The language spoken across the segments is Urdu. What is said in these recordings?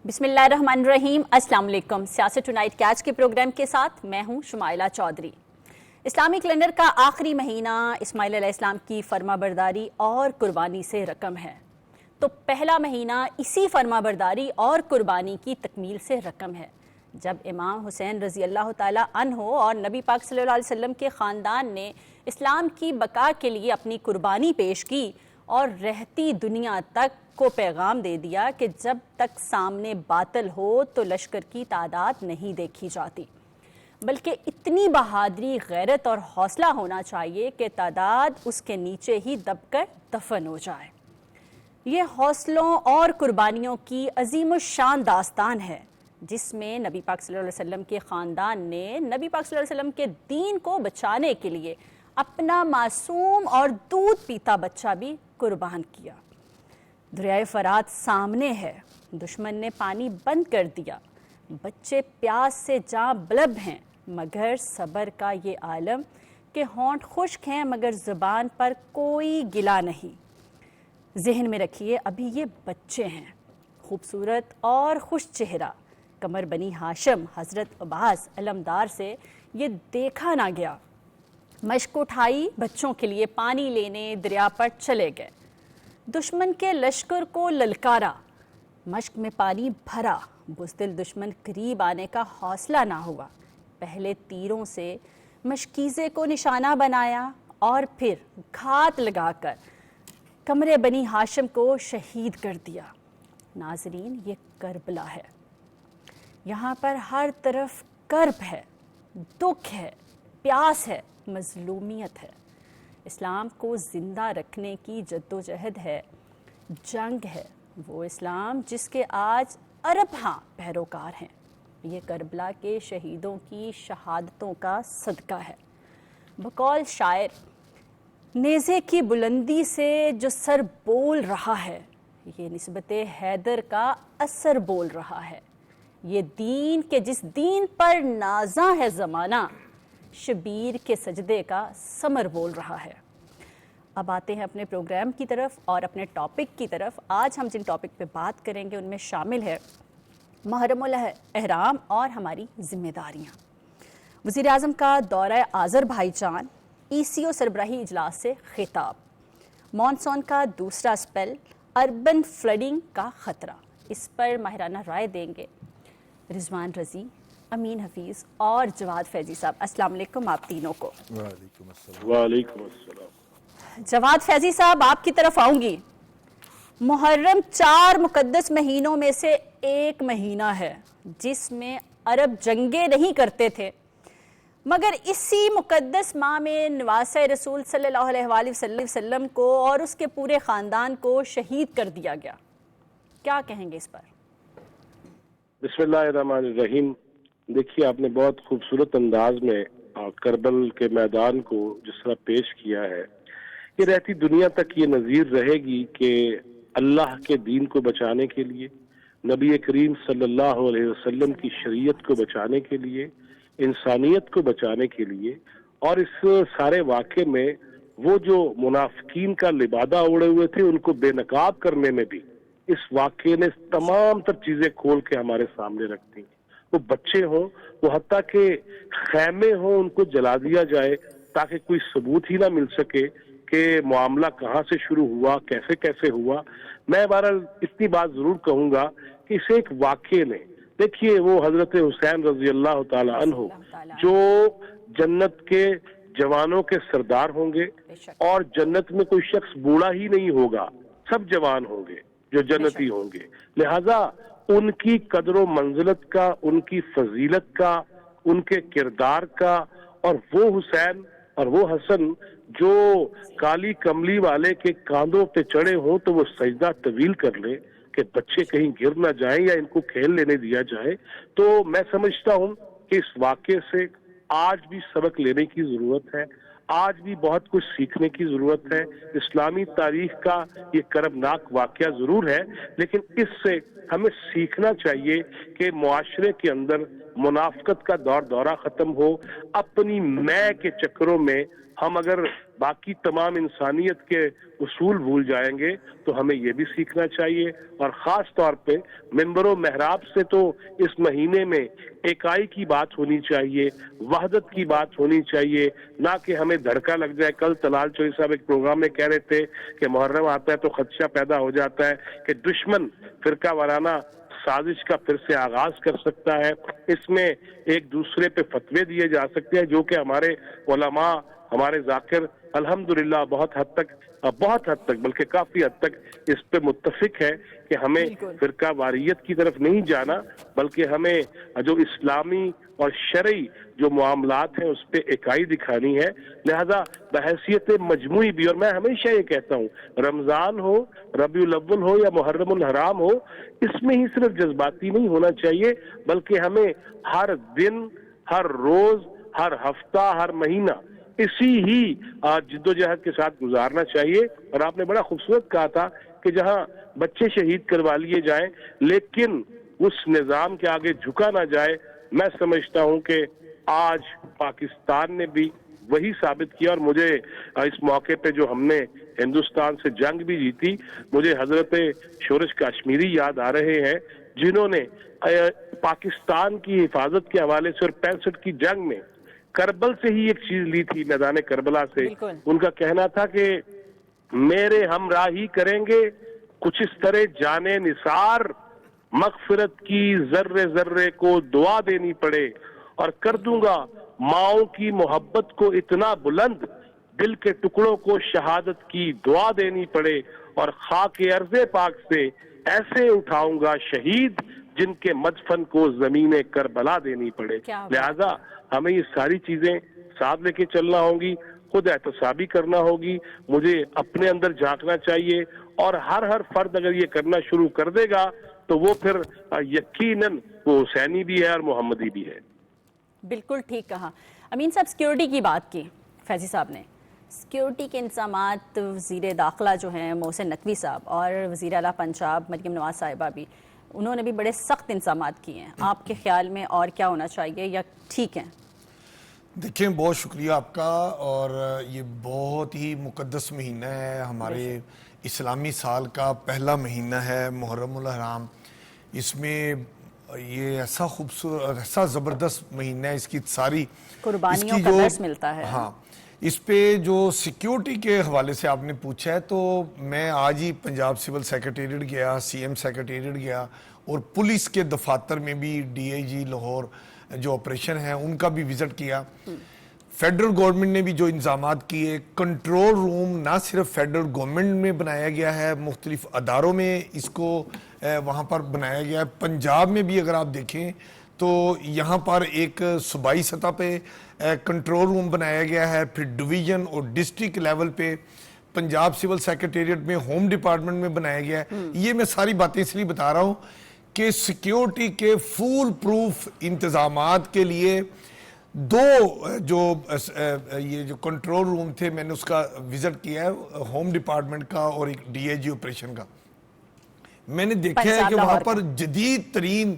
بسم اللہ الرحمن الرحیم۔ السلام علیکم۔ سیاست ٹونائٹ کیچ کے پروگرام کے ساتھ میں ہوں شمائلہ چودھری۔ اسلامی کیلنڈر کا آخری مہینہ اسماعیل علیہ السلام کی فرما برداری اور قربانی سے رقم ہے، تو پہلا مہینہ اسی فرما برداری اور قربانی کی تکمیل سے رقم ہے، جب امام حسین رضی اللہ تعالیٰ عنہ اور نبی پاک صلی اللہ علیہ وسلم کے خاندان نے اسلام کی بقا کے لیے اپنی قربانی پیش کی اور رہتی دنیا تک کو پیغام دے دیا کہ جب تک سامنے باطل ہو تو لشکر کی تعداد نہیں دیکھی جاتی، بلکہ اتنی بہادری، غیرت اور حوصلہ ہونا چاہیے کہ تعداد اس کے نیچے ہی دب کر دفن ہو جائے۔ یہ حوصلوں اور قربانیوں کی عظیم الشان داستان ہے، جس میں نبی پاک صلی اللہ علیہ وسلم کے خاندان نے نبی پاک صلی اللہ علیہ وسلم کے دین کو بچانے کے لیے اپنا معصوم اور دودھ پیتا بچہ بھی قربان کیا۔ دریائے فرات سامنے ہے، دشمن نے پانی بند کر دیا، بچے پیاس سے جاں بلب ہیں، مگر صبر کا یہ عالم کہ ہونٹ خشک ہیں مگر زبان پر کوئی گلہ نہیں۔ ذہن میں رکھیے ابھی یہ بچے ہیں، خوبصورت اور خوش چہرہ قمر بنی ہاشم حضرت عباس علمدار سے یہ دیکھا نہ گیا۔ مشک اٹھائی، بچوں کے لیے پانی لینے دریا پر چلے گئے، دشمن کے لشکر کو للکارا، مشک میں پانی بھرا، بزدل دشمن قریب آنے کا حوصلہ نہ ہوا، پہلے تیروں سے مشکیزے کو نشانہ بنایا اور پھر گھات لگا کر قمر بنی ہاشم کو شہید کر دیا۔ ناظرین، یہ کربلا ہے، یہاں پر ہر طرف کرب ہے، دکھ ہے، پیاس ہے، مظلومیت ہے، اسلام کو زندہ رکھنے کی جدوجہد ہے، جنگ ہے، وہ اسلام جس کے آج ارب پیروکار ہیں۔ یہ کربلا کے شہیدوں کی شہادتوں کا صدقہ ہے۔ بقول شاعر، نیزے کی بلندی سے جو سر بول رہا ہے، یہ نسبت حیدر کا اثر بول رہا ہے، یہ دین کہ جس دین پر نازاں ہے زمانہ، شبیر کے سجدے کا ثمر بول رہا ہے۔ اب آتے ہیں اپنے پروگرام کی طرف اور اپنے ٹاپک کی طرف۔ آج ہم جن ٹاپک پہ بات کریں گے ان میں شامل ہے محرم الاحرام اور ہماری ذمہ داریاں، وزیر اعظم کا دورہ آذر بھائی جان، ECO سربراہی اجلاس سے خطاب، مانسون کا دوسرا سپیل، اربن فلڈنگ کا خطرہ، اس پر ماہرانہ رائے دیں گے رضوان رضی، امین حفیظ اور جواد فیضی صاحب۔ السلام علیکم آپ تینوں کو۔ وعلیکم السلام۔ وعلیکم السلام۔ جواد فیضی صاحب، آپ کی طرف آؤں گی۔ محرم 4 مقدس مہینوں میں سے ایک مہینہ ہے جس میں عرب جنگیں نہیں کرتے تھے، مگر اسی مقدس ماہ میں نواسہ رسول صلی اللہ علیہ وآلہ وسلم کو اور اس کے پورے خاندان کو شہید کر دیا گیا۔ کیا کہیں گے اس پر؟ بسم اللہ الرحمن الرحیم۔ دیکھیے، آپ نے بہت خوبصورت انداز میں کربل کے میدان کو جس طرح پیش کیا ہے، یہ رہتی دنیا تک یہ نظیر رہے گی کہ اللہ کے دین کو بچانے کے لیے، نبی کریم صلی اللہ علیہ وسلم کی شریعت کو بچانے کے لیے، انسانیت کو بچانے کے لیے، اور اس سارے واقعے میں وہ جو منافقین کا لبادہ اوڑے ہوئے تھے ان کو بے نقاب کرنے میں بھی اس واقعے نے تمام تر چیزیں کھول کے ہمارے سامنے رکھ دی۔ وہ بچے ہوں، وہ حتیٰ کہ خیمے ہوں، ان کو جلا دیا جائے تاکہ کوئی ثبوت ہی نہ مل سکے کہ معاملہ کہاں سے شروع ہوا، کیسے کیسے ہوا۔ میں بہرحال اتنی بات ضرور کہوں گا کہ اس ایک واقعے نے، دیکھیے وہ حضرت حسین رضی اللہ تعالی عنہ جو جنت کے جوانوں کے سردار ہوں گے، اور جنت میں کوئی شخص بوڑھا ہی نہیں ہوگا، سب جوان ہوں گے جو جنتی ہوں گے، لہذا ان کی قدر و منزلت کا، ان کی فضیلت کا، ان کے کردار کا، اور وہ حسین اور وہ حسن جو کالی کملی والے کے کاندھوں پہ چڑھے ہوں تو وہ سجدہ طویل کر لے کہ بچے کہیں گر نہ جائیں یا ان کو کھیل لینے دیا جائے۔ تو میں سمجھتا ہوں کہ اس واقعے سے آج بھی سبق لینے کی ضرورت ہے، آج بھی بہت کچھ سیکھنے کی ضرورت ہے۔ اسلامی تاریخ کا یہ کربناک واقعہ ضرور ہے، لیکن اس سے ہمیں سیکھنا چاہیے کہ معاشرے کے اندر منافقت کا دورہ ختم ہو. اپنی میں کے چکروں میں ہم اگر باقی تمام انسانیت کے اصول بھول جائیں گے تو ہمیں یہ بھی سیکھنا چاہیے. اور خاص طور پہ منبر و محراب سے تو اس مہینے میں اکائی کی بات ہونی چاہیے, وحدت کی بات ہونی چاہیے, نہ کہ ہمیں دھڑکا لگ جائے. کل طلال چوہدری صاحب ایک پروگرام میں کہہ رہے تھے کہ محرم آتا ہے تو خدشہ پیدا ہو جاتا ہے کہ دشمن فرقہ وارانہ سازش کا پھر سے آغاز کر سکتا ہے. اس میں ایک دوسرے پہ فتوے دیے جا سکتے ہیں, جو کہ ہمارے علماء, ہمارے ذاکر الحمدللہ بہت حد تک بلکہ کافی حد تک اس پہ متفق ہے کہ ہمیں فرقہ واریت کی طرف نہیں جانا, بلکہ ہمیں جو اسلامی اور شرعی جو معاملات ہیں اس پہ اکائی دکھانی ہے. لہذا بحیثیت مجموعی بھی, اور میں ہمیشہ یہ کہتا ہوں, رمضان ہو, ربیع الاول ہو یا محرم الحرام ہو, اس میں ہی صرف جذباتی نہیں ہونا چاہیے, بلکہ ہمیں ہر دن, ہر روز, ہر ہفتہ, ہر مہینہ اسی ہی جد و جہد کے ساتھ گزارنا چاہیے. اور آپ نے بڑا خوبصورت کہا تھا کہ جہاں بچے شہید کروا لیے جائیں لیکن اس نظام کے آگے جھکا نہ جائے, میں سمجھتا ہوں کہ آج پاکستان نے بھی وہی ثابت کیا. اور مجھے اس موقع پہ جو ہم نے ہندوستان سے جنگ بھی جیتی, مجھے حضرت شورش کاشمیری یاد آ رہے ہیں, جنہوں نے پاکستان کی حفاظت کے حوالے سے اور 65 کی جنگ میں کربل سے ہی ایک چیز لی تھی, میدان کربلا سے. ان کا کہنا تھا کہ میرے ہمراہی کریں گے کچھ اس طرح جانے نثار, مغفرت کی ذرے ذرے کو دعا دینی پڑے, اور کر دوں گا ماؤں کی محبت کو اتنا بلند, دل کے ٹکڑوں کو شہادت کی دعا دینی پڑے, اور خاک ارض پاک سے ایسے اٹھاؤں گا شہید جن کے مدفن کو زمین کربلا دینی پڑے. لہذا ہمیں یہ ساری چیزیں ساتھ لے کے چلنا ہوگی, خود احتسابی کرنا ہوگی, مجھے اپنے اندر جھانکنا چاہیے, اور ہر فرد اگر یہ کرنا شروع کر دے گا تو وہ پھر یقیناً وہ حسینی بھی ہے اور محمدی بھی ہے. بالکل ٹھیک کہا. امین صاحب, سیکیورٹی کی بات کی فیضی صاحب نے. سیکیورٹی کے انتظامات وزیر داخلہ جو ہیں محسن نقوی صاحب اور وزیر اعلیٰ پنجاب مریم نواز صاحبہ بھی, انہوں نے بھی بڑے سخت انتظامات کیے ہیں. آپ کے خیال میں اور کیا ہونا چاہیے یا ٹھیک ہیں؟ دیکھیں, بہت شکریہ آپ کا. اور یہ بہت ہی مقدس مہینہ ہے, ہمارے اسلامی سال کا پہلا مہینہ ہے محرم الحرام. اس میں یہ ایسا خوبصورت, ایسا زبردست مہینہ ہے, اس کی ساری قربانیوں کا درس ملتا ہے. ہاں, اس پہ جو سیکیورٹی کے حوالے سے آپ نے پوچھا ہے, تو میں آج ہی پنجاب سول سیکریٹریٹ گیا, سی ایم سیکریٹریٹ گیا, اور پولیس کے دفاتر میں بھی ڈی آئی جی لاہور جو آپریشن ہیں ان کا بھی وزٹ کیا. فیڈرل گورنمنٹ نے بھی جو انتظامات کیے, کنٹرول روم نہ صرف فیڈرل گورنمنٹ میں بنایا گیا ہے, مختلف اداروں میں اس کو وہاں پر بنایا گیا ہے. پنجاب میں بھی اگر آپ دیکھیں تو یہاں پر ایک صوبائی سطح پہ کنٹرول روم بنایا گیا ہے, پھر ڈویژن اور ڈسٹرکٹ لیول پہ پنجاب سول سیکریٹریٹ میں ہوم ڈپارٹمنٹ میں بنایا گیا ہے. یہ میں ساری باتیں اس لیے بتا رہا ہوں کہ سیکیورٹی کے فول پروف انتظامات کے لیے دو یہ جو کنٹرول روم تھے, میں نے اس کا وزٹ کیا ہے, ہوم ڈپارٹمنٹ کا اور ایک ڈی آئی جی آپریشن کا. میں نے دیکھا ہے کہ وہاں پر جدید ترین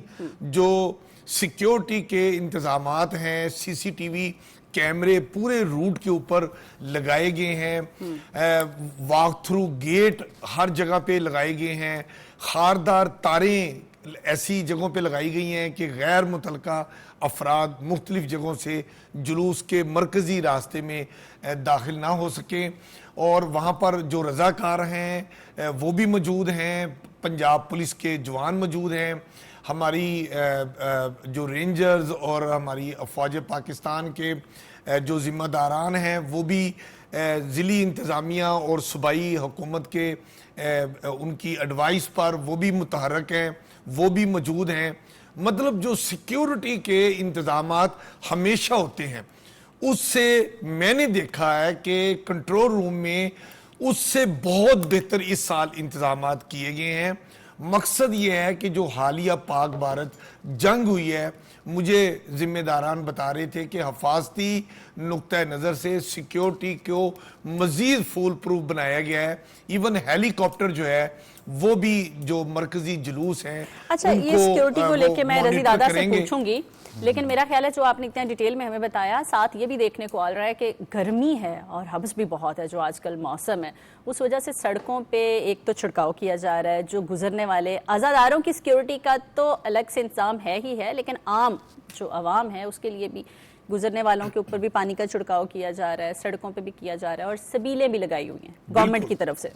جو سیکیورٹی کے انتظامات ہیں, سی سی ٹی وی کیمرے پورے روٹ کے اوپر لگائے گئے ہیں, واک تھرو گیٹ ہر جگہ پہ لگائے گئے ہیں, خاردار تاریں ایسی جگہوں پہ لگائی گئی ہیں کہ غیر متعلقہ افراد مختلف جگہوں سے جلوس کے مرکزی راستے میں داخل نہ ہو سکیں. اور وہاں پر جو رضاکار ہیں وہ بھی موجود ہیں, پنجاب پولیس کے جوان موجود ہیں, ہماری جو رینجرز اور ہماری افواج پاکستان کے جو ذمہ داران ہیں وہ بھی ضلعی انتظامیہ اور صوبائی حکومت کے ان کی ایڈوائس پر وہ بھی متحرک ہیں, وہ بھی موجود ہیں. مطلب جو سیکیورٹی کے انتظامات ہمیشہ ہوتے ہیں, اس سے میں نے دیکھا ہے کہ کنٹرول روم میں اس سے بہت بہتر اس سال انتظامات کیے گئے ہیں. مقصد یہ ہے کہ جو حالیہ پاک بھارت جنگ ہوئی ہے, مجھے ذمہ داران بتا رہے تھے کہ حفاظتی نقطہ نظر سے سیکیورٹی کو مزید فول پروف بنایا گیا ہے. ایون ہیلی کاپٹر جو ہے وہ بھی جو مرکزی جلوس ہیں اچھا یہ سیکیورٹی کو لے کے میں رضی دادا سے پوچھوں گی، لیکن میرا خیال ہے جو آپ نے اتنا ڈیٹیل میں ہمیں بتایا، ساتھ یہ بھی دیکھنے کو آ رہا ہے کہ گرمی ہے اور حبس بھی بہت ہے جو آج کل موسم ہے، اس وجہ سے سڑکوں پہ ایک تو چھڑکاؤ کیا جا رہا ہے، جو گزرنے والے عزاداروں کی سیکیورٹی کا تو الگ سے انتظام ہے ہی ہے، لیکن عام جو عوام ہے اس کے لیے بھی گزرنے والوں کے اوپر بھی پانی کا چھڑکاؤ کیا جا رہا ہے، سڑکوں پہ بھی کیا جا رہا ہے، اور سبیلیں بھی لگائی ہوئی ہیں گورنمنٹ کی طرف سے.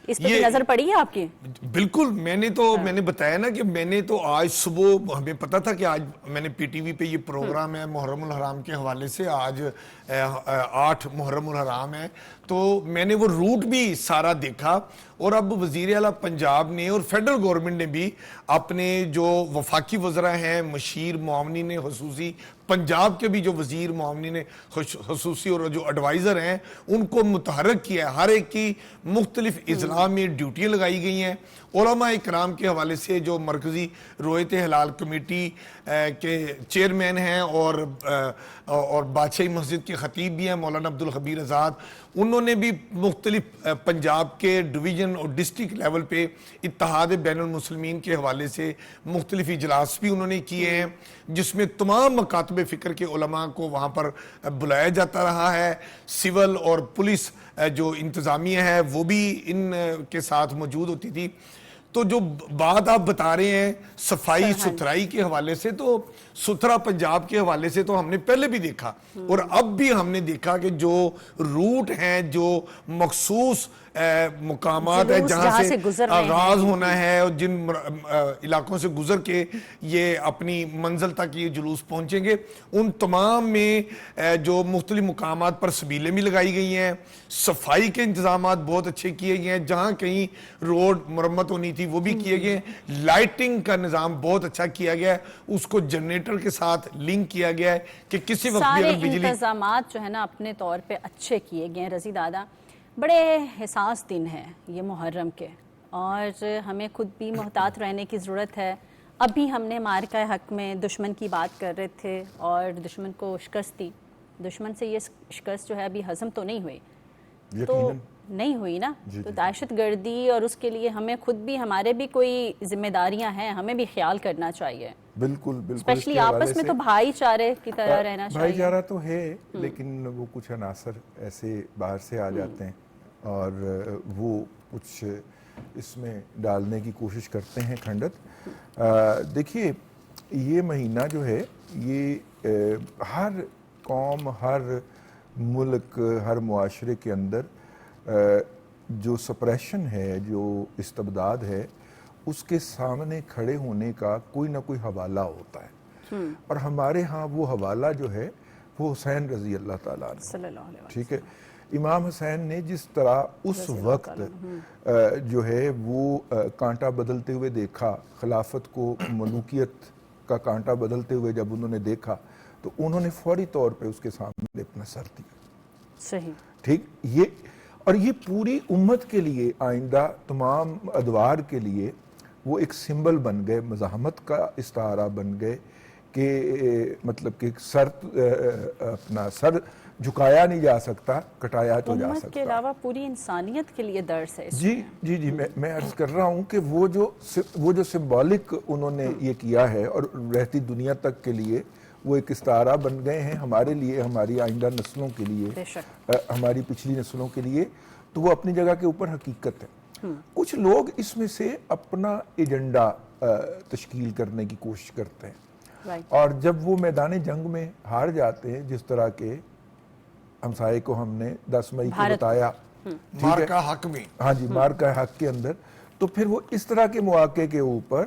اس پہ نظر پڑی ہے آپ کی؟ بالکل، میں نے بتایا نا کہ میں نے تو آج صبح ہمیں پتا تھا کہ آج میں نے پی ٹی وی پہ یہ پروگرام ہے محرم الحرام کے حوالے سے، آج 8 محرم الحرام ہے، تو میں نے وہ روٹ بھی سارا دیکھا. اور اب وزیر اعلیٰ پنجاب نے اور فیڈرل گورنمنٹ نے بھی اپنے جو وفاقی وزراء ہیں، مشیر معاونین خصوصی پنجاب کے بھی جو وزیر معاونین خصوصی اور جو ایڈوائزر ہیں ان کو متحرک کیا ہے. ہر ایک کی مختلف اضلاع میں ڈیوٹیاں لگائی گئی ہیں. علماء اکرام کے حوالے سے جو مرکزی رویت ہلال کمیٹی کے چیئرمین ہیں اور بادشاہی مسجد کے خطیب بھی ہیں مولانا عبدالخبیر آزاد، انہوں نے بھی مختلف پنجاب کے ڈویژن اور ڈسٹرکٹ لیول پہ اتحاد بین المسلمین کے حوالے سے مختلف اجلاس بھی انہوں نے کیے ہیں، جس میں تمام مکاتب فکر کے علماء کو وہاں پر بلایا جاتا رہا ہے. سول اور پولیس جو انتظامیہ ہے وہ بھی ان کے ساتھ موجود ہوتی تھی. تو جو بات آپ بتا رہے ہیں صفائی ستھرائی کے حوالے سے، تو ستھرا پنجاب کے حوالے سے تو ہم نے پہلے بھی دیکھا اور اب بھی ہم نے دیکھا کہ جو روٹ ہیں، جو مخصوص مقامات ہیں جہاں سے آغاز ہونا ہے اور جن علاقوں سے گزر کے یہ اپنی منزل تک یہ جلوس پہنچیں گے، ان تمام میں جو مختلف مقامات پر سبیلیں بھی لگائی گئی ہیں، صفائی کے انتظامات بہت اچھے کیے گئے ہیں، جہاں کہیں روڈ مرمت ہونی تھی وہ بھی کیے گئے ہیں، لائٹنگ کا نظام بہت اچھا کیا گیا ہے، اس کو جنریٹر کے ساتھ لنک کیا گیا ہے کہ کسی وقت بھی اگر بجلی، سارے انتظامات جو ہے نا اپنے طور پہ اچھے کیے گئے ہیں. رضی دادا، بڑے حساس دن ہیں یہ محرم کے، اور ہمیں خود بھی محتاط رہنے کی ضرورت ہے. ابھی ہم نے مارکہ حق میں دشمن کی بات کر رہے تھے اور دشمن کو شکست دی. دشمن سے یہ شکست جو ہے ابھی ہضم تو نہیں ہوئی، تو نہیں ہوئی نا، تو دہشت گردی اور اس کے لیے ہمیں خود بھی، ہمارے بھی کوئی ذمہ داریاں ہیں، ہمیں بھی خیال کرنا چاہیے. بالکل بالکل، اسپیشلی آپس میں تو بھائی چارے کی طرح رہنا چاہیے. بھائی چارہ تو ہے، لیکن وہ کچھ عناصر ایسے باہر سے آ جاتے ہیں اور وہ کچھ اس میں ڈالنے کی کوشش کرتے ہیں کھنڈت. دیکھیے یہ مہینہ جو ہے یہ ہر قوم، ہر ملک، ہر معاشرے کے اندر جو سپریشن ہے، جو استبداد ہے، اس کے سامنے کھڑے ہونے کا کوئی نہ کوئی حوالہ ہوتا ہے. اور ہمارے ہاں وہ حوالہ جو ہے وہ حسین رضی اللہ تعالیٰ عنہ، صلی اللہ علیہ وسلم. ٹھیک ہے. امام حسین نے جس طرح اس وقت جو ہے وہ کانٹا بدلتے ہوئے دیکھا، خلافت کو، ملوکیت کا کانٹا بدلتے ہوئے جب انہوں نے دیکھا تو انہوں نے فوری طور پہ اس کے سامنے اپنا سر دیا. صحیح، ٹھیک. یہ پوری امت کے لیے، آئندہ تمام ادوار کے لیے وہ ایک سمبل بن گئے، مزاحمت کا استعارہ بن گئے کہ مطلب کہ اپنا سر جھکایا نہیں جا سکتا، کٹایا تو جا سکتا. امت کے علاوہ پوری انسانیت کے لیے درس ہے. جی میں عرض کر رہا ہوں کہ وہ جو سمبولک انہوں نے یہ کیا ہے اور رہتی دنیا تک کے لیے وہ ایک استعارہ بن گئے ہیں ہمارے لیے، ہماری آئندہ نسلوں کے لیے، ہماری پچھلی نسلوں کے لیے. تو وہ اپنی جگہ کے اوپر حقیقت ہے. کچھ لوگ اس میں سے اپنا ایجنڈا تشکیل کرنے کی کوشش کرتے ہیں، اور جب وہ میدان جنگ میں ہار جاتے ہیں، جس طرح کے ہمسائے کو ہم نے 10 مئی کو بتایا، مارکہ حق میں، ہاں جی، مارکہ حق کے اندر، تو پھر وہ اس طرح کے مواقع کے اوپر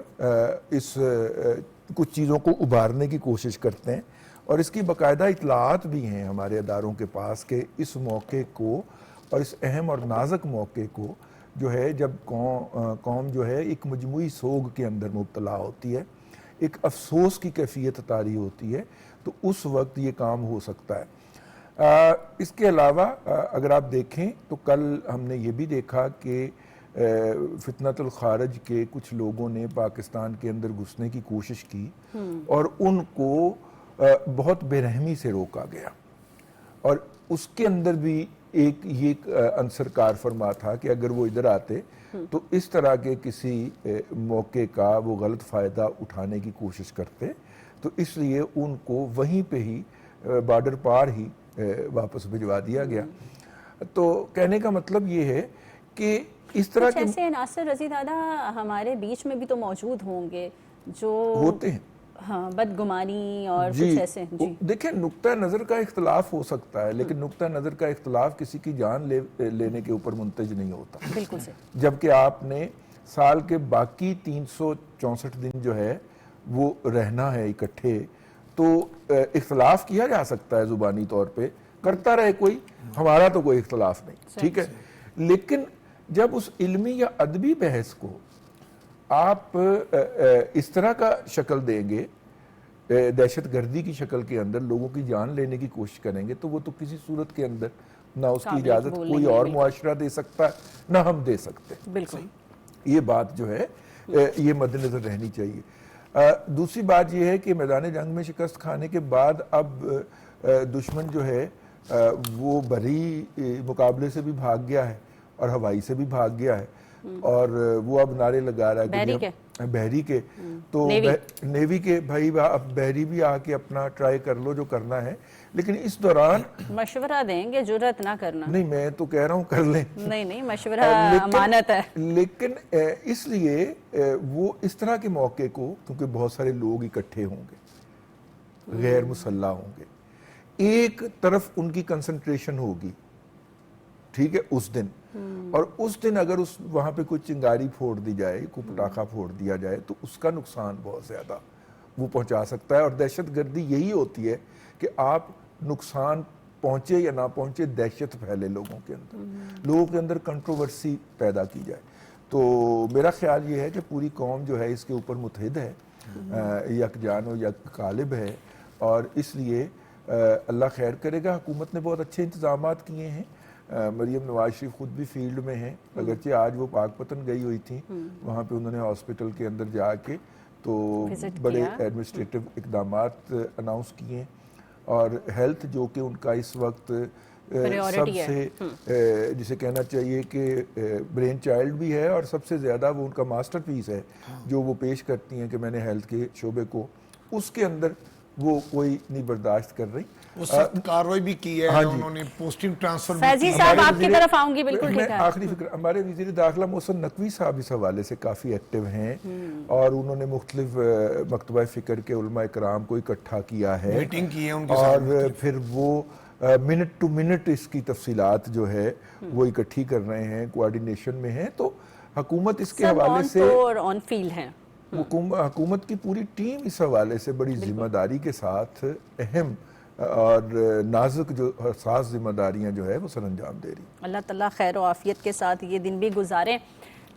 کچھ چیزوں کو ابھارنے کی کوشش کرتے ہیں. اور اس کی باقاعدہ اطلاعات بھی ہیں ہمارے اداروں کے پاس کہ اس موقع کو، اور اس اہم اور نازک موقع کو جو ہے، جب قوم جو ہے ایک مجموعی سوگ کے اندر مبتلا ہوتی ہے، ایک افسوس کی کیفیت طاری ہوتی ہے، تو اس وقت یہ کام ہو سکتا ہے. اس کے علاوہ اگر آپ دیکھیں تو کل ہم نے یہ بھی دیکھا کہ فتنۃ الخارج کے کچھ لوگوں نے پاکستان کے اندر گھسنے کی کوشش کی اور ان کو بہت بے رحمی سے روکا گیا. اور اس کے اندر بھی ایک یہ عنصر کار فرما تھا کہ اگر وہ ادھر آتے تو اس طرح کے کسی موقع کا وہ غلط فائدہ اٹھانے کی کوشش کرتے، تو اس لیے ان کو وہیں پہ ہی بارڈر پار ہی واپس بھجوا دیا گیا۔ تو کہنے کا مطلب یہ ہے کہ اس طرح کے ایسے عناصر رضی دادا ہمارے بیچ میں بھی تو موجود ہوں گے جو ہوتے ہیں، ہاں بدگمانی اور کچھ ایسے۔ جی دیکھیں نقطہ نظر کا اختلاف ہو سکتا ہے، لیکن نقطہ نظر کا اختلاف کسی کی جان لینے کے اوپر منتج نہیں ہوتا، بالکل سے۔ جبکہ آپ نے سال کے باقی 364 دن جو ہے وہ رہنا ہے اکٹھے، تو اختلاف کیا جا سکتا ہے زبانی طور پہ، کرتا رہے کوئی، ہمارا تو کوئی اختلاف نہیں، ٹھیک ہے، لیکن جب اس علمی یا ادبی بحث کو آپ اس طرح کا شکل دیں گے، دہشت گردی کی شکل کے اندر لوگوں کی جان لینے کی کوشش کریں گے، تو وہ تو کسی صورت کے اندر نہ اس کی اجازت کوئی اور معاشرہ دے سکتا ہے نہ ہم دے سکتے، بالکل یہ بات جو ہے یہ مد نظر رہنی چاہیے۔ دوسری بات یہ ہے کہ میدان جنگ میں شکست کھانے کے بعد اب دشمن جو ہے وہ بری مقابلے سے بھی بھاگ گیا ہے اور ہوائی سے بھی بھاگ گیا ہے، اور وہ اب نعرے لگا رہا ہے بحری کے، تو نیوی کے بھائی اب بحری بھی آ کے اپنا ٹرائی کر لو جو کرنا ہے، لیکن اس دوران مشورہ دیں گے، جرات نہ کرنا۔ نہیں میں تو کہہ رہا ہوں کر لیں، نہیں مشورہ امانت ہے، لیکن اس لیے وہ اس طرح کے موقع کو، کیونکہ بہت سارے لوگ اکٹھے ہوں گے، غیر مسلح ہوں گے، ایک طرف ان کی کنسنٹریشن ہوگی، ٹھیک ہے، اس دن، اور اس دن اگر وہاں پہ کوئی چنگاری پھوڑ دی جائے، کوئی پٹاخہ پھوڑ دیا جائے، تو اس کا نقصان بہت زیادہ وہ پہنچا سکتا ہے۔ اور دہشت گردی یہی ہوتی ہے کہ آپ نقصان پہنچے یا نہ پہنچے، دہشت پھیلے لوگوں کے اندر، لوگوں کے اندر کنٹروورسی پیدا کی جائے۔ تو میرا خیال یہ ہے کہ پوری قوم جو ہے اس کے اوپر متحد ہے، یکجان و یک غالب ہے، اور اس لیے اللہ خیر کرے گا۔ حکومت نے بہت اچھے انتظامات کیے ہیں، مریم نواز شریف خود بھی فیلڈ میں ہیں، اگرچہ آج وہ پاک پتن گئی ہوئی تھیں، وہاں پہ انہوں نے ہاسپٹل کے اندر جا کے تو بڑے ایڈمنسٹریٹو اقدامات اناؤنس کیے، اور ہیلتھ جو کہ ان کا اس وقت سب سے جسے کہنا چاہیے کہ برین چائلڈ بھی ہے، اور سب سے زیادہ وہ ان کا ماسٹر پیس ہے جو وہ پیش کرتی ہیں کہ میں نے ہیلتھ کے شعبے کو، اس کے اندر وہ کوئی نہیں برداشت کر رہی، اس وقت کاروائی بھی کی ہے، انہوں نے پوسٹنگ ٹرانسفر بھی فیضی صاحب آپ کی طرف آؤں گی، بالکل ٹھیک ہے۔ آخری فکر، ہمارے وزیر داخلہ محسن نقوی صاحب اس حوالے سے کافی ایکٹیو ہیں، اور انہوں نے مختلف مکتبہ فکر کے علماء اکرام کو اکٹھا کیا ہے، میٹنگ کی ہے ان کے ساتھ، اور پھر وہ منٹ ٹو منٹ اس کی تفصیلات جو ہے وہ اکٹھی کر رہے ہیں، کوارڈینیشن میں ہیں۔ تو حکومت اس کے حوالے سے آن فیلڈ ہے، حکومت کی پوری ٹیم اس حوالے سے بڑی ذمہ داری کے ساتھ اہم اور نازک جو حساس ذمہ داریاں جو ہے وہ سر انجام دے رہی۔ اللہ تعالیٰ خیر و عافیت کے ساتھ یہ دن بھی گزارے۔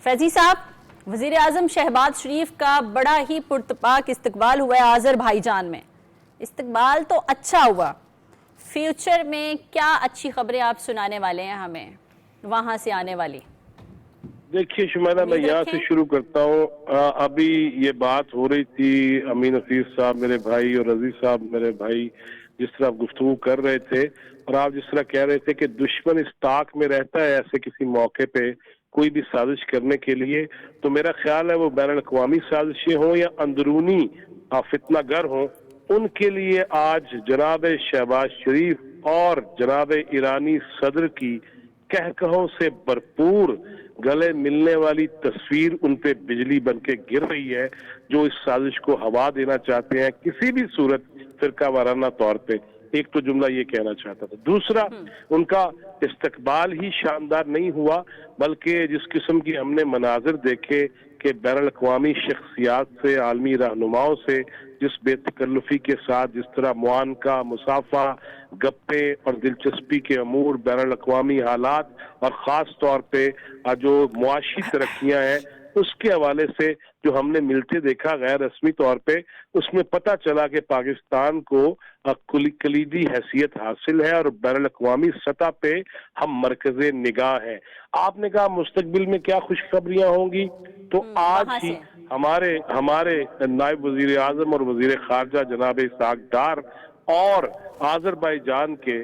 فیضی صاحب، وزیر اعظم شہباز شریف کا بڑا ہی پرتپاک استقبال ہوا ہے آذربائی جان میں، استقبال تو اچھا ہوا، فیوچر میں کیا اچھی خبریں آپ سنانے والے ہیں ہمیں وہاں سے آنے والی؟ دیکھیے شمائلہ، میں یہاں سے شروع کرتا ہوں۔ ابھی یہ بات ہو رہی تھی، امین حفیظ صاحب میرے بھائی اور عزیز صاحب میرے بھائی جس طرح گفتگو کر رہے تھے، اور آپ جس طرح کہہ رہے تھے کہ دشمن اس طاق میں رہتا ہے ایسے کسی موقع پہ کوئی بھی سازش کرنے کے لیے، تو میرا خیال ہے وہ بین الاقوامی سازشیں ہوں یا اندرونی فتنہ گر ہوں، ان کے لیے آج جناب شہباز شریف اور جناب ایرانی صدر کی کہکہوں سے بھرپور گلے ملنے والی تصویر ان پہ بجلی بن کے گر رہی ہے، جو اس سازش کو ہوا دینا چاہتے ہیں کسی بھی صورت فرقہ وارانہ طور پہ۔ ایک تو جملہ یہ کہنا چاہتا تھا۔ دوسرا، ان کا استقبال ہی شاندار نہیں ہوا، بلکہ جس قسم کی ہم نے مناظر دیکھے کہ بین الاقوامی شخصیات سے، عالمی رہنماؤں سے جس بے تکلفی کے ساتھ جس طرح معانقہ، مصافحہ، گپے اور دلچسپی کے امور، بین الاقوامی حالات اور خاص طور پہ جو معاشی ترقیاں ہیں اس کے حوالے سے جو ہم نے ملتے دیکھا غیر رسمی طور پہ، اس میں پتہ چلا کہ پاکستان کو کلیدی حیثیت حاصل ہے اور بین الاقوامی سطح پہ ہم مرکز نگاہ ہیں۔ آپ نے کہا مستقبل میں کیا خوشخبریاں ہوں گی، تو آج ہی ہمارے نائب وزیر اعظم اور وزیر خارجہ جناب اسحاق ڈار اور آذربائیجان کے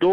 $2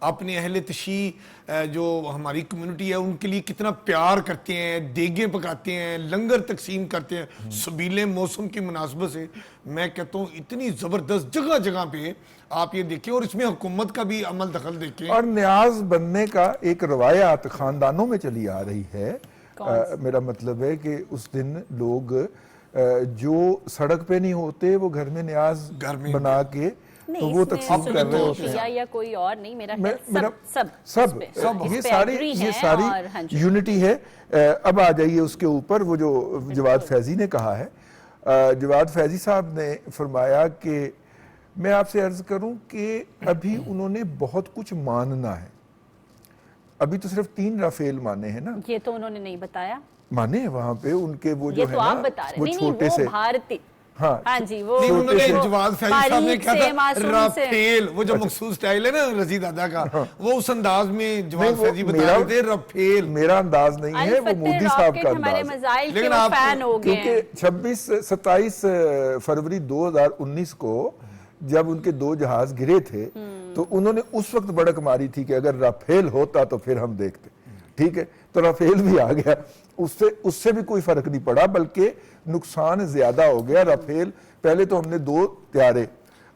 اپنے اہل تشیع جو ہماری کمیونٹی ہے ان کے لیے کتنا پیار کرتے ہیں، دیگیں پکاتے ہیں، لنگر تقسیم کرتے ہیں سبیلے موسم کی مناسبت سے. میں کہتا ہوں اتنی زبردست جگہ جگہ پہ آپ یہ دیکھیں، اور اس میں حکومت کا بھی عمل دخل دیکھیں. اور نیاز بننے کا ایک روایات خاندانوں میں چلی آ رہی ہے. میرا مطلب ہے کہ اس دن لوگ جو سڑک پہ نہیں ہوتے وہ گھر میں نیاز بنا کے تو وہ تقسیم کر رہے ہوتے ہیں. یا کوئی اور نہیں، میرا سب یہ ساری یونٹی ہے. اب آ جائیے اس کے اوپر وہ جو جواد فیضی نے کہا ہے. جواد فیضی صاحب نے فرمایا کہ میں آپ سے عرض کروں کہ ابھی انہوں نے بہت کچھ ماننا ہے. ابھی تو صرف 3 رافیل مانے ہیں نا. یہ تو انہوں نے نہیں بتایا. مانے ہیں وہاں پہ ان کے وہ جو ہے یہ تو آپ بتا رہے ہیں. وہ چھوٹے سے بھارتی. ہاں جی وہ انہوں نے جواد فیضی صاحب نے کہا تھا رافیل، وہ جو مخصوص سٹائل ہے نا رضی دادا کا، وہ اس انداز میں جواد فیضی بتا رہے تھے رافیل. میرا انداز نہیں ہے، وہ مودی صاحب کا انداز ہے. لیکن آپ فین ہو گئے ہیں کیونکہ 27 فروری 2019 کو جب ان کے 2 جہاز گرے تھے تو انہوں نے اس وقت بڑک ماری تھی کہ اگر رافیل ہوتا تو پھر ہم دیکھتے. ٹھیک ہے، تو رافیل بھی آ گیا. اس سے بھی کوئی فرق نہیں پڑا، بلکہ نقصان زیادہ ہو گیا. رافیل پہلے تو ہم نے 2 طیارے،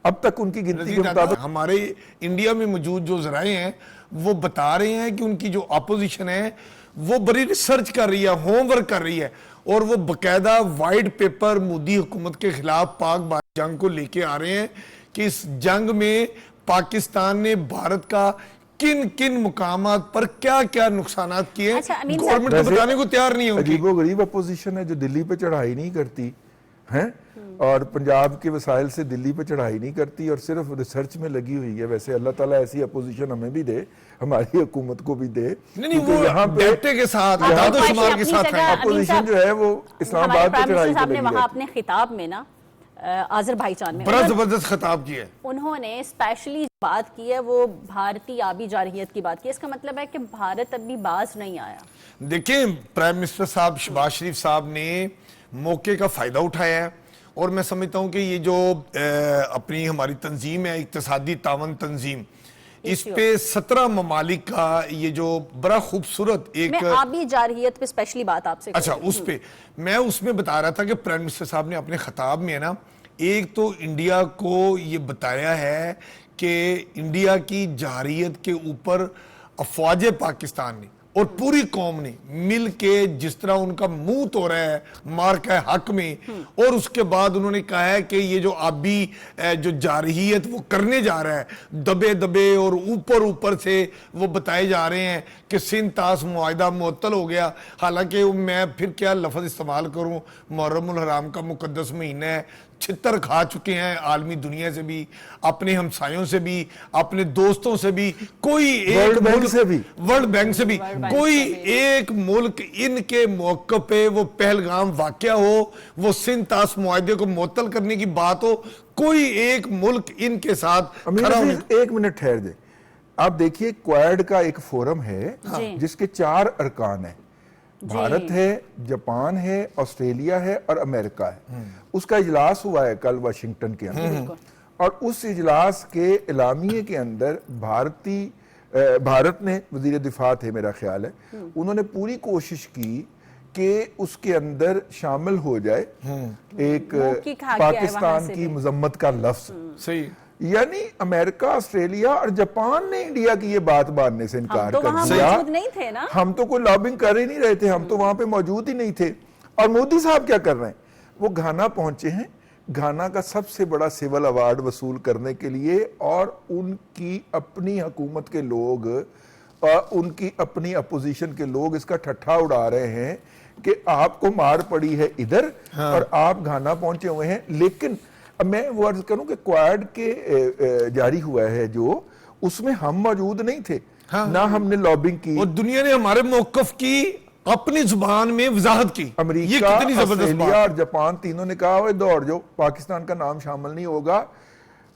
اب تک ان کی گنتی کے مطابق ہمارے انڈیا میں موجود جو ذرائع ہیں وہ بتا رہے ہیں کہ ان کی جو اپوزیشن ہے وہ بڑی ریسرچ کر رہی ہے، ہوم ورک کر رہی ہے، اور وہ باقاعدہ وائٹ پیپر مودی حکومت کے خلاف پاک بھارت جنگ کو لے کے آ رہے ہیں کہ اس جنگ میں پاکستان نے بھارت کا کن کن مقامات پر کیا کیا نقصانات کیے. گورنمنٹ کو بتانے کو تیار نہیں ہوگی. عجیب و غریب اپوزیشن ہے جو دلی پہ چڑھائی نہیں کرتی ہیں اور پنجاب کے وسائل سے دلی پہ چڑھائی نہیں کرتی اور صرف ریسرچ میں لگی ہوئی ہے. ویسے اللہ تعالیٰ ایسی اپوزیشن ہمیں بھی دے، ہماری حکومت کو بھی دے. وہ یہاں ڈیٹے کے ساتھ اعداد و شمار کے ساتھ ہے. اپوزیشن جو ہے وہ اسلام آباد پہ چڑھائی پہ لگی ہے. وہاں اپنے خطاب میں نا آذربائیجان میں بڑا زبردست خطاب کیا ہے. انہوں نے اسپیشلی بات کی ہے وہ بھارتی آبی جارحیت کی بات کی. اس کا مطلب ہے کہ بھارت ابھی باز نہیں آیا. دیکھیں پرائم منسٹر صاحب شہباز شریف صاحب نے موقع کا فائدہ اٹھایا ہے، اور میں سمجھتا ہوں کہ یہ جو اپنی ہماری تنظیم ہے اقتصادی تعاون تنظیم، اس پہ 17 ممالک کا یہ جو بڑا خوبصورت ایک میں آبی جارحیت پہ اسپیشلی بات آپ سے اچھا اس پہ میں اس میں بتا رہا تھا کہ پرائم منسٹر صاحب نے اپنے خطاب میں ہے نا ایک تو انڈیا کو یہ بتایا ہے کہ انڈیا کی جارحیت کے اوپر افواج پاکستان نے اور پوری قوم نے مل کے جس طرح ان کا منہ تو رہا ہے مارکہ حق میں، اور اس کے بعد انہوں نے کہا ہے کہ یہ جو آبی جو جارحیت وہ کرنے جا رہا ہے دبے دبے اور اوپر سے وہ بتائے جا رہے ہیں کہ سندھ طاس معاہدہ معطل ہو گیا. حالانکہ میں پھر کیا لفظ استعمال کروں، محرم الحرام کا مقدس مہینہ ہے، چھتر کھا چکے ہیں عالمی دنیا سے بھی، اپنے ہمسایوں سے بھی، اپنے دوستوں سے بھی، کوئی ایک ورلڈ بینک سے بھی کوئی ایک ملک ان کے موقع پہ وہ پہلگام واقعہ ہو، وہ سندھ طاس معاہدے کو معطل کرنے کی بات ہو، کوئی ایک ملک ان کے ساتھ کھڑا ہونے. ایک منٹ ٹھہر جائے. آپ دیکھیے کوائڈ کا ایک فورم ہے جس کے 4 ارکان ہیں. بھارت ہے، جاپان ہے، آسٹریلیا ہے اور امریکہ ہے. اس کا اجلاس ہوا ہے کل واشنگٹن کے اندر، اور اس اجلاس کے اعلامیے کے اندر بھارت نے، وزیر دفاع تھے میرا خیال ہے، انہوں نے پوری کوشش کی کہ اس کے اندر شامل ہو جائے ایک پاکستان کی مذمت کا لفظ. صحیح. یعنی امریکہ، آسٹریلیا اور جاپان نے انڈیا کی یہ بات ماننے سے انکار کر دیا. ہم تو کوئی لابنگ کر ہی نہیں رہے تھے، ہم تو وہاں پہ موجود ہی نہیں تھے. اور مودی صاحب کیا کر رہے ہیں؟ وہ گھانا پہنچے ہیں، گھانا کا سب سے بڑا سول ایوارڈ وصول کرنے کے لیے، اور ان کی اپنی حکومت کے لوگ اور ان کی اپنی اپوزیشن کے لوگ اس کا ٹھٹھا اڑا رہے ہیں کہ آپ کو مار پڑی ہے ادھر اور آپ گھانا پہنچے ہوئے ہیں. لیکن میں وہ عرض کروں کہ کوائڈ کے جاری ہوا ہے جو، اس میں ہم موجود نہیں تھے، نہ ہم نے لابنگ کی، اور دنیا نے ہمارے موقف کی اپنی زبان میں وضاحت کی. امریکہ، آسٹریلیا اور جاپان تینوں نے کہا ہوئے دوڑ جو پاکستان کا نام شامل نہیں ہوگا.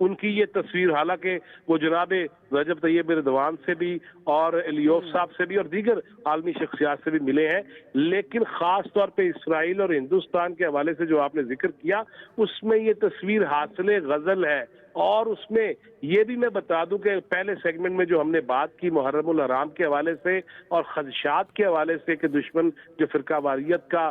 ان کی یہ تصویر، حالانکہ وہ جناب رجب طیب ایردوان سے بھی اور الیوف صاحب سے بھی اور دیگر عالمی شخصیات سے بھی ملے ہیں، لیکن خاص طور پہ اسرائیل اور ہندوستان کے حوالے سے جو آپ نے ذکر کیا، اس میں یہ تصویر حاصل غزل ہے۔ اور اس میں یہ بھی میں بتا دوں کہ پہلے سیگمنٹ میں جو ہم نے بات کی محرم الحرام کے حوالے سے اور خدشات کے حوالے سے کہ دشمن جو فرقہ واریت کا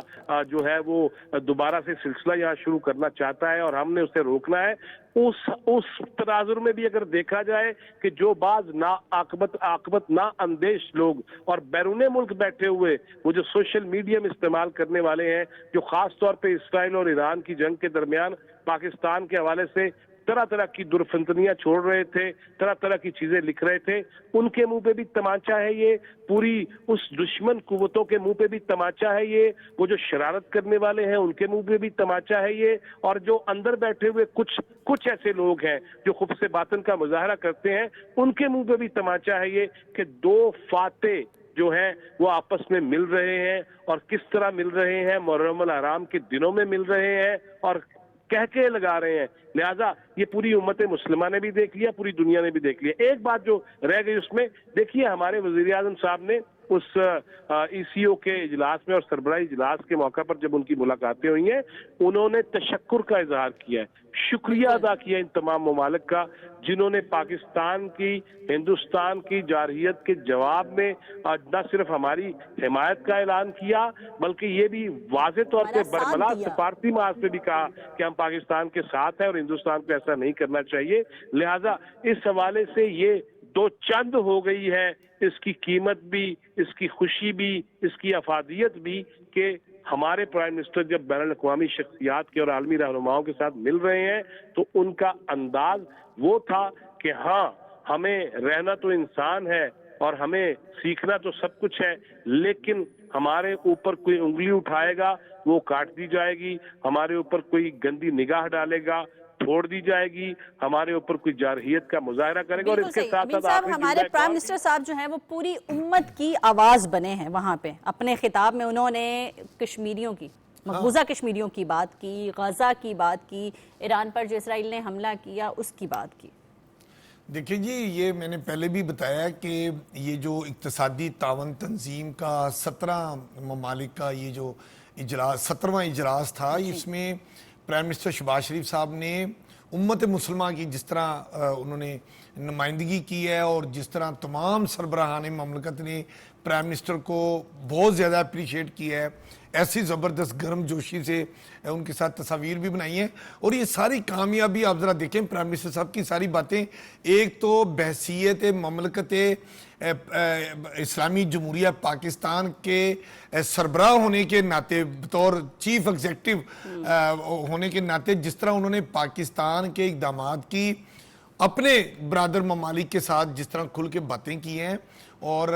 جو ہے وہ دوبارہ سے سلسلہ یہاں شروع کرنا چاہتا ہے اور ہم نے اسے روکنا ہے، اس تناظر میں بھی اگر دیکھا جائے کہ جو بعض عاقبت نا اندیش لوگ اور بیرون ملک بیٹھے ہوئے وہ جو سوشل میڈیا میں استعمال کرنے والے ہیں، جو خاص طور پہ اسرائیل اور ایران کی جنگ کے درمیان پاکستان کے حوالے سے طرح طرح کی درفنتنیاں چھوڑ رہے تھے، طرح طرح کی چیزیں لکھ رہے تھے، ان کے منہ پہ بھی تمانچہ ہے یہ، پوری اس دشمن قوتوں کے منہ پہ بھی تمانچہ ہے یہ، وہ جو شرارت کرنے والے ہیں ان کے منہ پہ بھی تمانچہ ہے یہ، اور جو اندر بیٹھے ہوئے کچھ ایسے لوگ ہیں جو خبث باطن کا مظاہرہ کرتے ہیں، ان کے منہ پہ بھی تمانچہ ہے یہ کہ دو فاتح جو ہیں وہ آپس میں مل رہے ہیں، اور کس طرح مل رہے ہیں، محرم الحرام کے دنوں میں مل رہے ہیں اور کہہ کے لگا رہے ہیں۔ لہٰذا یہ پوری امت مسلمہ نے بھی دیکھ لیا، پوری دنیا نے بھی دیکھ لیا۔ ایک بات جو رہ گئی اس میں، دیکھیے ہمارے وزیر اعظم صاحب نے اس ای سی او کے اجلاس میں اور سربراہی اجلاس کے موقع پر جب ان کی ملاقاتیں ہوئی ہیں، انہوں نے تشکر کا اظہار کیا ہے، شکریہ ادا کیا ان تمام ممالک کا جنہوں نے پاکستان کی، ہندوستان کی جارحیت کے جواب میں نہ صرف ہماری حمایت کا اعلان کیا بلکہ یہ بھی واضح طور پہ برملا سفارتی محاذ سے بھی کہا کہ ہم پاکستان کے ساتھ ہیں اور ہندوستان کو ایسا نہیں کرنا چاہیے۔ لہٰذا اس حوالے سے یہ دو چند ہو گئی ہے، اس کی قیمت بھی، اس کی خوشی بھی، اس کی افادیت بھی کہ ہمارے پرائم منسٹر جب بین الاقوامی شخصیات کے اور عالمی رہنماؤں کے ساتھ مل رہے ہیں تو ان کا انداز وہ تھا کہ ہاں ہمیں رہنا تو انسان ہے اور ہمیں سیکھنا تو سب کچھ ہے، لیکن ہمارے اوپر کوئی انگلی اٹھائے گا وہ کاٹ دی جائے گی، ہمارے اوپر کوئی گندی نگاہ ڈالے گا چھوڑ دی جائے گی، ہمارے اوپر کوئی جارحیت کا مظاہرہ کرے گا۔ اور اس کے ساتھ ساتھ ہمارے پرائم منسٹر صاحب جو ہیں وہ پوری امت کی آواز بنے ہیں، وہاں پہ اپنے خطاب میں انہوں نے کشمیریوں کی، مقبوضہ کشمیریوں کی بات کی، غزہ کی بات کی، ایران پر جو اسرائیل نے حملہ کیا اس کی بات کی۔ دیکھیں جی، یہ میں نے پہلے بھی بتایا کہ یہ جو اقتصادی تعاون تنظیم کا 17 ممالک کا یہ جو اجلاس 17واں اجلاس تھا، اس میں پرائم منسٹر شہباز شریف صاحب نے امت مسلمہ کی جس طرح انہوں نے نمائندگی کی ہے اور جس طرح تمام سربراہان مملکت نے پرائم منسٹر کو بہت زیادہ اپریشیٹ کیا ہے، ایسی زبردست گرم جوشی سے ان کے ساتھ تصاویر بھی بنائی ہیں، اور یہ ساری کامیابی آپ ذرا دیکھیں پرائم منسٹر صاحب کی ساری باتیں، ایک تو بحیثیت مملکت اسلامی جمہوریہ پاکستان کے سربراہ ہونے کے ناطے، بطور چیف ایگزیکٹو ہونے کے ناطے جس طرح انہوں نے پاکستان کے اقدامات کی اپنے برادر ممالک کے ساتھ جس طرح کھل کے باتیں کی ہیں اور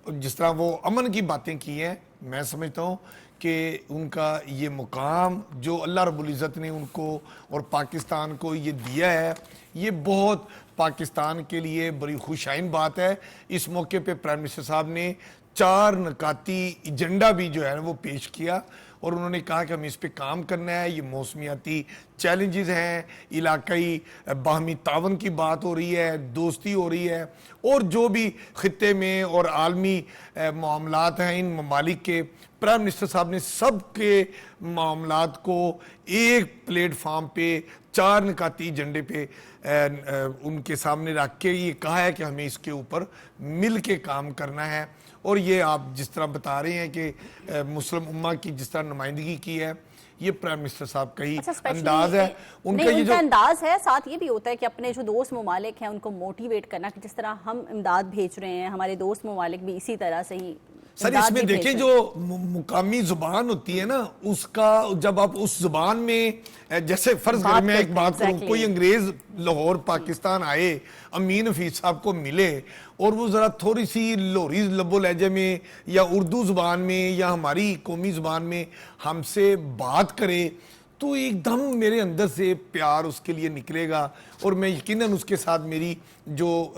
جس طرح وہ امن کی باتیں کی ہیں، میں سمجھتا ہوں کہ ان کا یہ مقام جو اللہ رب العزت نے ان کو اور پاکستان کو یہ دیا ہے، یہ بہت پاکستان کے لیے بڑی خوشائن بات ہے۔ اس موقع پہ پرائم منسٹر صاحب نے 4 نکاتی ایجنڈا بھی جو ہے وہ پیش کیا اور انہوں نے کہا کہ ہمیں اس پہ کام کرنا ہے، یہ موسمیاتی چیلنجز ہیں، علاقائی باہمی تعاون کی بات ہو رہی ہے، دوستی ہو رہی ہے، اور جو بھی خطے میں اور عالمی معاملات ہیں ان ممالک کے، پرائم منسٹر صاحب نے سب کے معاملات کو ایک پلیٹ فارم پہ 4 نکاتی ایجنڈے پہ ان کے سامنے رکھ کے یہ کہا ہے کہ ہمیں اس کے اوپر مل کے کام کرنا ہے۔ اور یہ آپ جس طرح بتا رہے ہیں کہ مسلم امہ کی جس طرح نمائندگی کی ہے، یہ پرائم منسٹر صاحب کا ہی انداز ہے، ان کا انداز ہے۔ ساتھ یہ بھی ہوتا ہے کہ اپنے جو دوست ممالک ہیں ان کو موٹیویٹ کرنا، کہ جس طرح ہم امداد بھیج رہے ہیں، ہمارے دوست ممالک بھی اسی طرح سے ہی سر اس میں دیکھیں جو مقامی زبان ہوتی ہے نا، اس کا جب آپ اس زبان میں جیسے فرض کریں میں ایک بات کروں، کوئی انگریز لاہور پاکستان آئے، امین حفیظ صاحب کو ملے اور وہ ذرا تھوڑی سی لوہری لب و لہجے میں یا اردو زبان میں یا ہماری قومی زبان میں ہم سے بات کرے تو ایک دم میرے اندر سے پیار اس کے لیے نکلے گا اور میں یقیناً اس کے ساتھ میری جو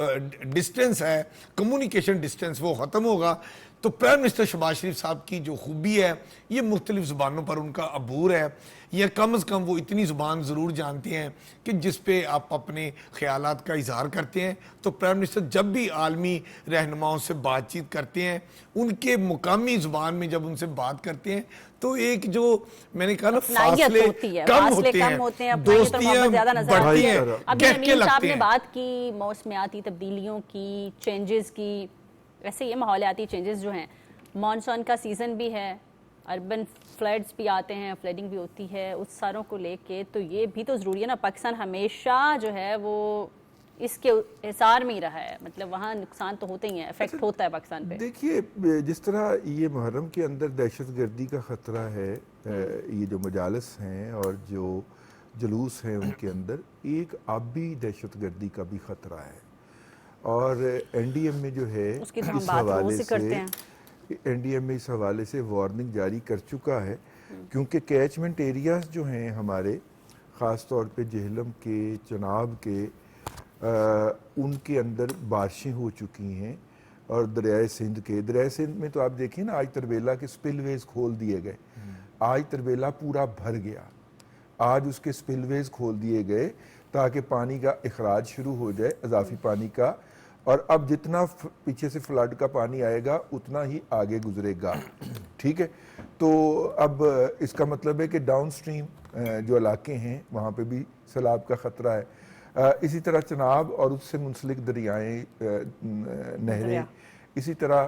ڈسٹینس ہے, کمیونیکیشن ڈسٹینس, وہ ختم ہوگا. تو پرائم منسٹر شہباز شریف صاحب کی جو خوبی ہے یہ مختلف زبانوں پر ان کا عبور ہے, یا کم از کم وہ اتنی زبان ضرور جانتے ہیں کہ جس پہ آپ اپنے خیالات کا اظہار کرتے ہیں. تو پرائم منسٹر جب بھی عالمی رہنماؤں سے بات چیت کرتے ہیں, ان کے مقامی زبان میں جب ان سے بات کرتے ہیں تو ایک جو میں نے کہا نا فاصلے کم ہوتے ہیں, دوستیاں بڑھتی ہیں, ابھی امین صاحب نے بات کی موسمیاتی تبدیلیوں کی, چینجز کی. ویسے یہ ماحولیاتی چینجز جو ہیں, مانسون کا سیزن بھی ہے, اربن فلڈز بھی آتے ہیں, فلڈنگ بھی ہوتی ہے, اس ساروں کو لے کے تو یہ بھی تو ضروری ہے نا. پاکستان ہمیشہ جو ہے وہ اس کے احسار میں ہی رہا ہے, مطلب وہاں نقصان تو ہوتے ہی ہیں, افیکٹ ہوتا ہے پاکستان پہ. دیکھیے جس طرح یہ محرم کے اندر دہشت گردی کا خطرہ ہے, یہ جو مجالس ہیں اور جو جلوس ہیں ان کے اندر ایک آبی دہشت گردی کا بھی خطرہ ہے. اور این ڈی ایم میں جو ہے اس حوالے سے این ڈی ایم میں اس حوالے سے وارننگ جاری کر چکا ہے, کیونکہ کیچمنٹ ایریاز جو ہیں ہمارے, خاص طور پہ جہلم کے, چناب کے, ان کے اندر بارشیں ہو چکی ہیں. اور دریائے سندھ میں تو آپ دیکھیں نا, آج تربیلا کے سپل ویز کھول دیے گئے. آج تربیلا پورا بھر گیا, آج اس کے سپل ویز کھول دیے گئے تاکہ پانی کا اخراج شروع ہو جائے, اضافی پانی کا. اور اب جتنا پیچھے سے فلڈ کا پانی آئے گا اتنا ہی آگے گزرے گا. ٹھیک ہے, تو اب اس کا مطلب ہے کہ ڈاؤن سٹریم جو علاقے ہیں وہاں پہ بھی سیلاب کا خطرہ ہے. اسی طرح چناب اور اس سے منسلک دریائیں, نہریں, اسی طرح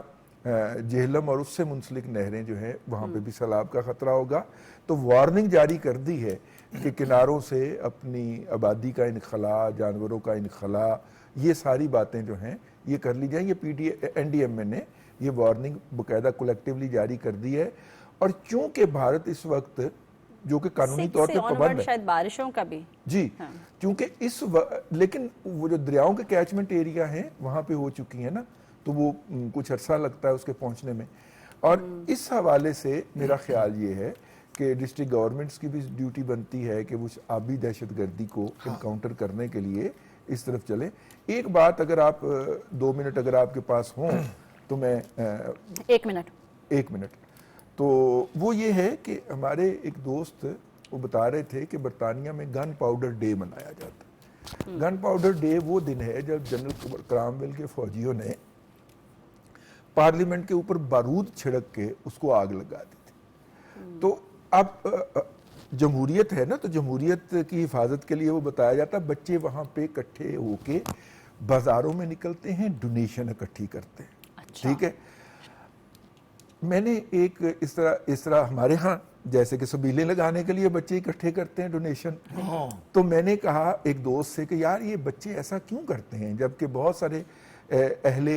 جہلم اور اس سے منسلک نہریں جو ہیں وہاں پہ بھی سیلاب کا خطرہ ہوگا. تو وارننگ جاری کر دی ہے کہ کناروں سے اپنی آبادی کا انخلاء, جانوروں کا انخلاء, یہ ساری باتیں جو ہیں یہ کر لی جائیں. یہ این ڈی ایم نے یہ وارننگ باقاعدہ کولیکٹیولی جاری کر دی ہے. اور چونکہ بھارت اس وقت جو کہ قانونی طور پہ پابند ہے, شاید بارشوں کا بھی جی, کیونکہ لیکن وہ جو دریاؤں کے کیچمنٹ ایریا ہیں وہاں پہ ہو چکی ہیں نا, تو وہ کچھ عرصہ لگتا ہے اس کے پہنچنے میں. اور اس حوالے سے میرا خیال یہ ہے کہ ڈسٹرکٹ گورنمنٹس کی بھی ڈیوٹی بنتی ہے کہ وہ آبی دہشت گردی کو انکاؤنٹر کرنے کے لیے اس طرف چلیں. ایک بات اگر آپ 2 منٹ اگر آپ کے پاس ہوں تو میں 1 منٹ تو وہ یہ ہے کہ ہمارے ایک دوست وہ بتا رہے تھے کہ برطانیہ میں گن پاؤڈر ڈے منایا جاتا ہے. گن پاؤڈر ڈے وہ دن ہے جب جنرل کرامویل کے فوجیوں نے پارلیمنٹ کے اوپر بارود چھڑک کے اس کو آگ لگا دی تھی. تو اب جمہوریت ہے نا, تو جمہوریت کی حفاظت کے لیے وہ بتایا جاتا ہے, بچے وہاں پہ اکٹھے ہو کے بازاروں میں نکلتے ہیں, ڈونیشن اکٹھی کرتے ہیں. ٹھیک ہے, میں نے ایک اس طرح ہمارے ہاں جیسے کہ سبیلے لگانے کے لیے بچے اکٹھے کرتے ہیں ڈونیشن, تو میں نے کہا ایک دوست سے کہ یار یہ بچے ایسا کیوں کرتے ہیں جبکہ بہت سارے اہل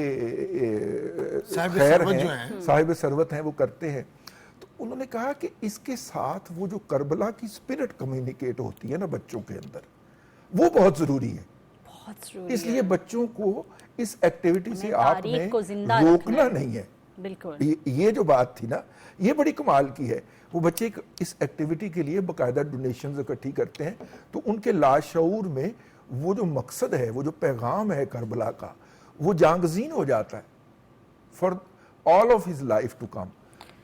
خیر ہیں, صاحب ثروت ہیں, وہ کرتے ہیں. تو انہوں نے کہا کہ اس کے ساتھ وہ جو کربلا کی اسپرٹ کمیونیکیٹ ہوتی ہے نا بچوں کے اندر, وہ بہت ضروری ہے. اس لیے بچوں کو اس ایکٹیویٹی سے آپ نے روکنا نہیں ہے. یہ جو بات تھی نا یہ بڑی کمال کی ہے. وہ بچے اس ایکٹیویٹی کے لیے باقاعدہ ڈونیشنز اکٹھی کرتے ہیں, تو ان کے لاشعور میں وہ جو مقصد ہے, وہ جو پیغام ہے کربلا کا, وہ جانگزین ہو جاتا ہے for all of his life to come.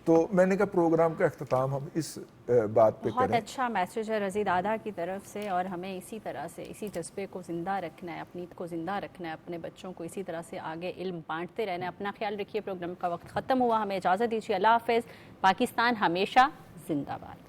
تو میں نے کہا پروگرام کا اختتام ہم اس بات پہ کریں. بہت اچھا میسیج ہے رضی دادا کی طرف سے, اور ہمیں اسی طرح سے اسی جذبے کو زندہ رکھنا ہے, اپنی کو زندہ رکھنا ہے, اپنے بچوں کو اسی طرح سے آگے علم بانٹتے رہنا ہے. اپنا خیال رکھیے. پروگرام کا وقت ختم ہوا, ہمیں اجازت دیجیے. اللہ حافظ. پاکستان ہمیشہ زندہ باد.